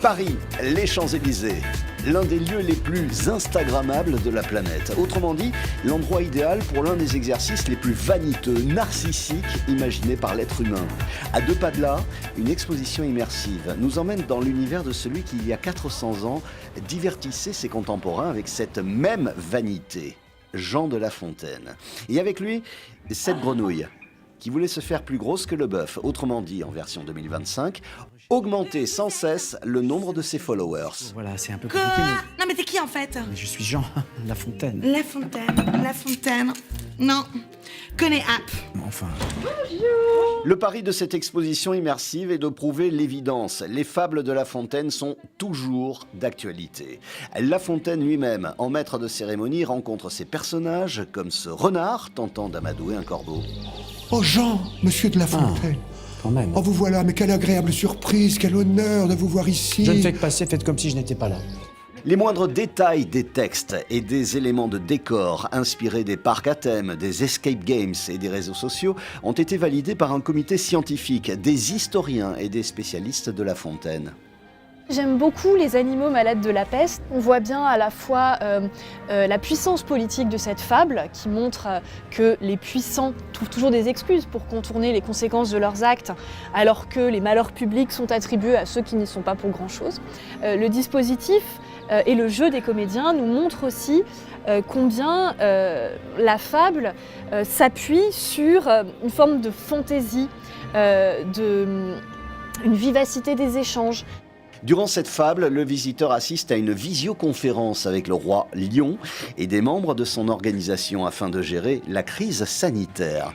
Paris, les Champs-Élysées, l'un des lieux les plus instagrammables de la planète. Autrement dit, l'endroit idéal pour l'un des exercices les plus vaniteux, narcissiques imaginés par l'être humain. À 2 pas de là, une exposition immersive nous emmène dans l'univers de celui qui, il y a 400 ans, divertissait ses contemporains avec cette même vanité, Jean de La Fontaine. Et avec lui, cette grenouille qui voulait se faire plus grosse que le bœuf, autrement dit, en version 2025, augmenter sans cesse le nombre de ses followers. Voilà, c'est un peu compliqué, Non mais t'es qui en fait? mais je suis Jean La Fontaine. La Fontaine. Non, connais app. Enfin, Le pari de cette exposition immersive est de prouver l'évidence. Les fables de La Fontaine sont toujours d'actualité. La Fontaine lui-même, en maître de cérémonie, rencontre ses personnages, comme ce renard tentant d'amadouer un corbeau. Oh Jean, monsieur de La Fontaine. quand même. Oh vous voilà, mais quelle agréable surprise, quel honneur de vous voir ici. Je ne fais que passer, faites comme si je n'étais pas là. Les moindres détails des textes et des éléments de décor inspirés des parcs à thème, des escape games et des réseaux sociaux ont été validés par un comité scientifique, des historiens et des spécialistes de La Fontaine. J'aime beaucoup les animaux malades de la peste. On voit bien à la fois la puissance politique de cette fable qui montre que les puissants trouvent toujours des excuses pour contourner les conséquences de leurs actes alors que les malheurs publics sont attribués à ceux qui n'y sont pas pour grand-chose. Le dispositif et le jeu des comédiens nous montrent aussi combien la fable s'appuie sur une forme de fantaisie, une vivacité des échanges. Durant cette fable, le visiteur assiste à une visioconférence avec le roi Lion et des membres de son organisation afin de gérer la crise sanitaire.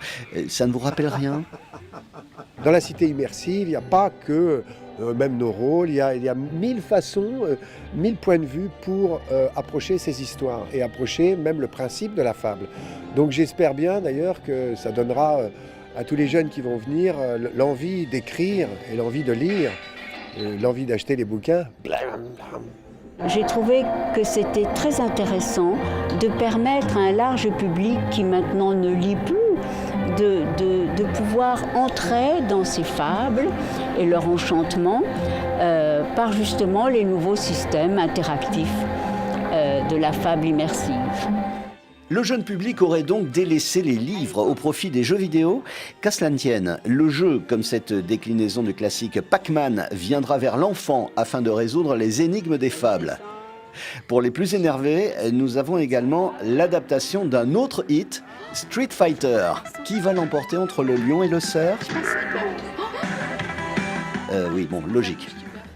Ça ne vous rappelle rien ? Dans la cité immersive, il n'y a pas que même nos rôles, il y a 1000 façons, 1000 points de vue pour approcher ces histoires et approcher même le principe de la fable. Donc j'espère bien d'ailleurs que ça donnera à tous les jeunes qui vont venir l'envie d'écrire et l'envie de lire. L'envie d'acheter les bouquins. J'ai trouvé que c'était très intéressant de permettre à un large public qui maintenant ne lit plus de pouvoir entrer dans ces fables et leur enchantement par justement les nouveaux systèmes interactifs de la fable immersive. Le jeune public aurait donc délaissé les livres au profit des jeux vidéo. Qu'à cela ne tienne, le jeu, comme cette déclinaison du classique Pac-Man, viendra vers l'enfant afin de résoudre les énigmes des fables. Pour les plus énervés, nous avons également l'adaptation d'un autre hit, Street Fighter. Qui va l'emporter entre le lion et le cerf ? Oui, bon, logique.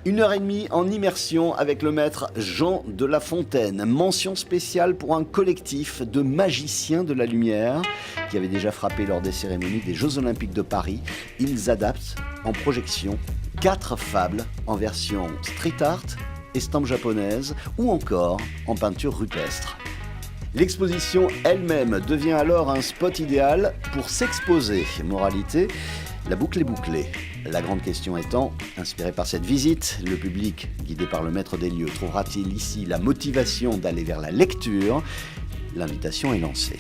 1h30 en immersion avec le maître Jean de La Fontaine. Mention spéciale pour un collectif de magiciens de la lumière qui avait déjà frappé lors des cérémonies des Jeux Olympiques de Paris. Ils adaptent en projection 4 fables en version street art, estampes japonaises ou encore en peinture rupestre. L'exposition elle-même devient alors un spot idéal pour s'exposer. Moralité, la boucle est bouclée. La grande question étant, inspiré par cette visite, le public, guidé par le maître des lieux, trouvera-t-il ici la motivation d'aller vers la lecture ? L'invitation est lancée.